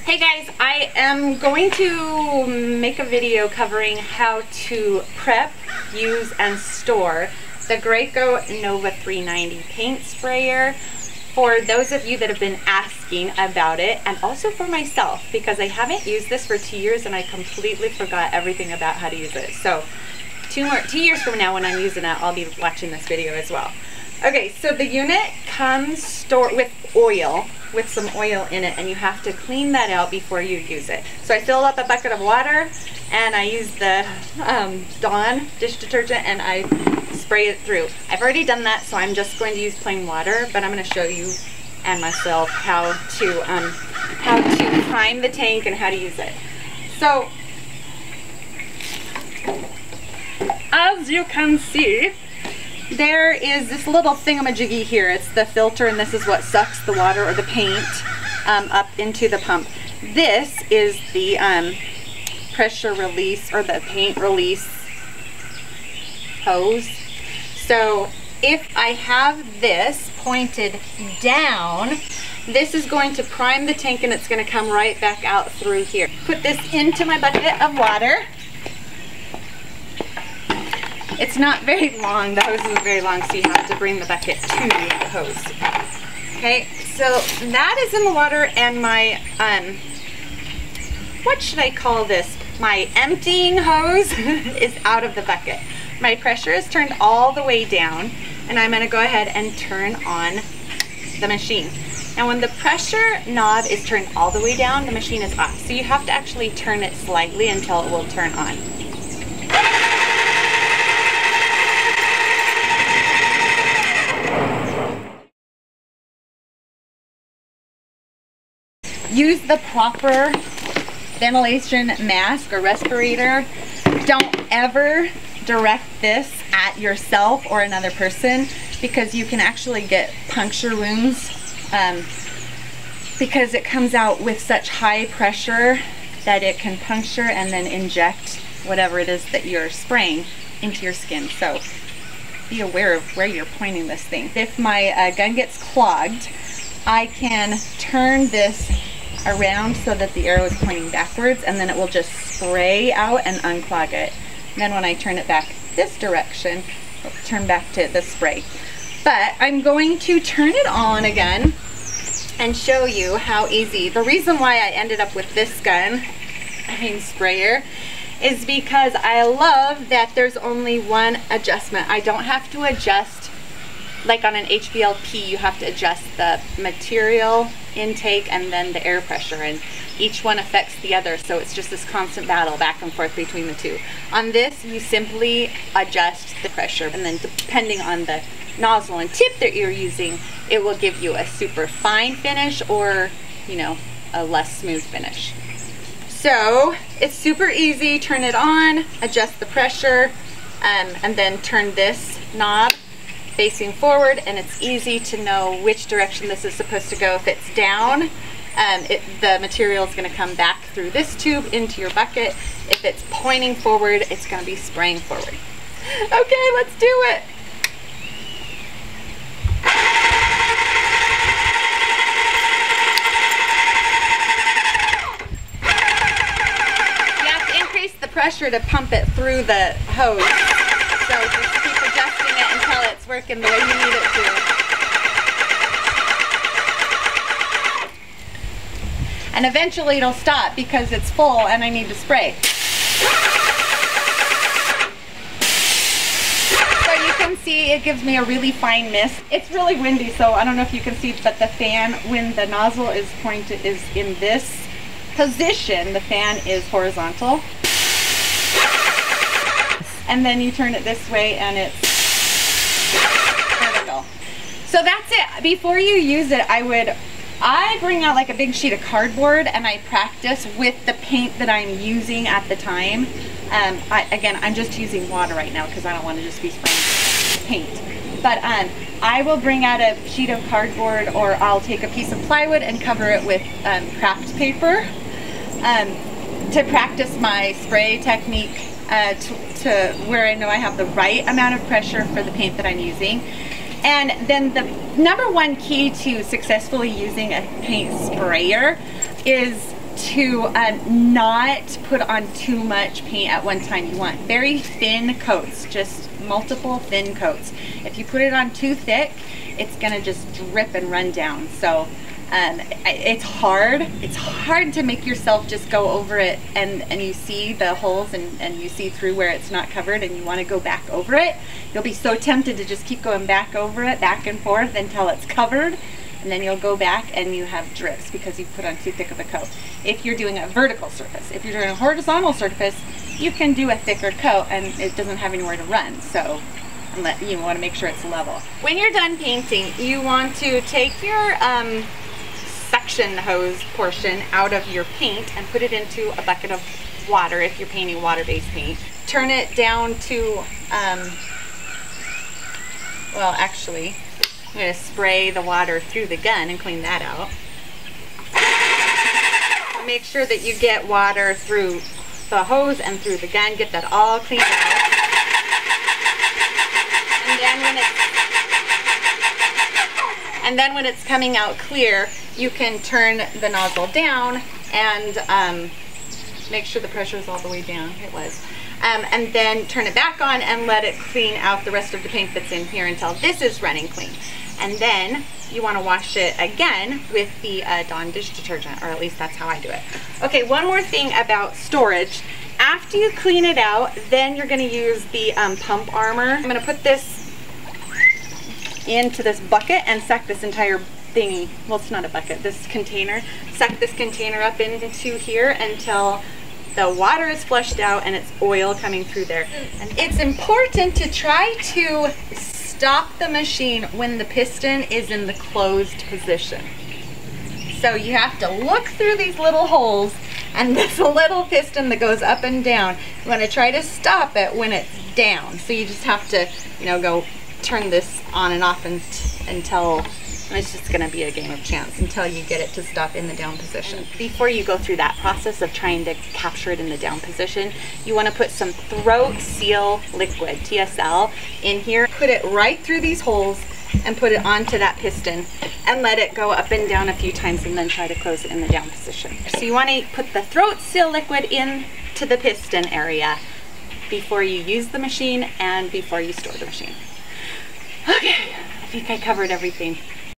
Hey guys, I am going to make a video covering how to prep, use, and store the Graco Nova 390 paint sprayer for those of you that have been asking about it, and also for myself because I haven't used this for 2 years and I completely forgot everything about how to use it. So 2 years from now when I'm using it, I'll be watching this video as well. Okay, so the unit comes stored with oil, with some oil in it, and you have to clean that out before you use it. So I fill up a bucket of water and I use the Dawn dish detergent and I spray it through. I've already done that, so I'm just going to use plain water, but I'm going to show you and myself how to prime the tank and how to use it. So as you can see, there is this little thingamajiggy here. It's the filter, and this is what sucks the water or the paint up into the pump. This is the pressure release or the paint release hose. So if I have this pointed down, this is going to prime the tank and it's going to come right back out through here. Put this into my bucket of water. It's not very long, the hose isn't very long, so you have to bring the bucket to the hose. Okay, so that is in the water, and my, what should I call this? My emptying hose is out of the bucket. My pressure is turned all the way down, and I'm gonna go ahead and turn on the machine. And when the pressure knob is turned all the way down, the machine is off. So you have to actually turn it slightly until it will turn on. Use the proper ventilation mask or respirator. Don't ever direct this at yourself or another person, because you can actually get puncture wounds because it comes out with such high pressure that it can puncture and then inject whatever it is that you're spraying into your skin. So be aware of where you're pointing this thing. If my gun gets clogged, I can turn this around so that the arrow is pointing backwards, and then it will just spray out and unclog it. And then when I turn it back this direction, it'll turn back to the spray. But I'm going to turn it on again and show you how easy. The reason why I ended up with this gun, sprayer, is because I love that there's only one adjustment. I don't have to adjust, like on an HVLP, you have to adjust the material intake and then the air pressure, and each one affects the other, so it's just this constant battle back and forth between the two. On this, you simply adjust the pressure, and then depending on the nozzle and tip that you're using, it will give you a super fine finish or, you know, a less smooth finish. So it's super easy. Turn it on, adjust the pressure, and then turn this knob facing forward, and it's easy to know which direction this is supposed to go. If it's down, the material is going to come back through this tube into your bucket. If it's pointing forward, it's going to be spraying forward. Okay, let's do it. You have to increase the pressure to pump it through the hose. So just keep adjusting it until it's working the way you need it to. And eventually it'll stop because it's full and I need to spray. So you can see it gives me a really fine mist. It's really windy, so I don't know if you can see, but the fan, when the nozzle is pointed, is in this position, the fan is horizontal. And then you turn it this way and it's vertical. So that's it. Before you use it, I bring out like a big sheet of cardboard and I practice with the paint that I'm using at the time. Again, I'm just using water right now because I don't want to just be spraying paint. But I will bring out a sheet of cardboard, or I'll take a piece of plywood and cover it with craft paper to practice my spray technique to where I know I have the right amount of pressure for the paint that I'm using. And then the number one key to successfully using a paint sprayer is to not put on too much paint at one time. You want very thin coats, just multiple thin coats. If you put it on too thick, it's gonna just drip and run down. So it's hard to make yourself just go over it and you see the holes and you see through where it's not covered and you want to go back over it. You'll be so tempted to just keep going back over it, back and forth until it's covered, and then you'll go back and you have drips because you put on too thick of a coat. If you're doing a vertical surface, if you're doing a horizontal surface, you can do a thicker coat and it doesn't have anywhere to run. So you want to make sure it's level. When you're done painting, you want to take your suction hose portion out of your paint and put it into a bucket of water if you're painting water-based paint. Turn it down to, well actually, I'm going to spray the water through the gun and clean that out. Make sure that you get water through the hose and through the gun, get that all cleaned out. And then when it's coming out clear, you can turn the nozzle down and make sure the pressure is all the way down. It was. And then turn it back on and let it clean out the rest of the paint that's in here until this is running clean. And then you want to wash it again with the Dawn dish detergent, or at least that's how I do it. Okay, one more thing about storage. After you clean it out, then you're going to use the pump armor. I'm going to put this into this bucket and suck this entire thingy, well it's not a bucket, this container, suck this container up into here until the water is flushed out and it's oil coming through there. And it's important to try to stop the machine when the piston is in the closed position. So you have to look through these little holes and this little piston that goes up and down. You want to try to stop it when it's down. So you just have to, you know, go turn this on and off until it's just going to be a game of chance until you get it to stop in the down position. Before you go through that process of trying to capture it in the down position, you want to put some throat seal liquid, TSL, in here. Put it right through these holes and put it onto that piston and let it go up and down a few times and then try to close it in the down position. So you want to put the throat seal liquid into the piston area before you use the machine and before you store the machine. Okay, I think I covered everything.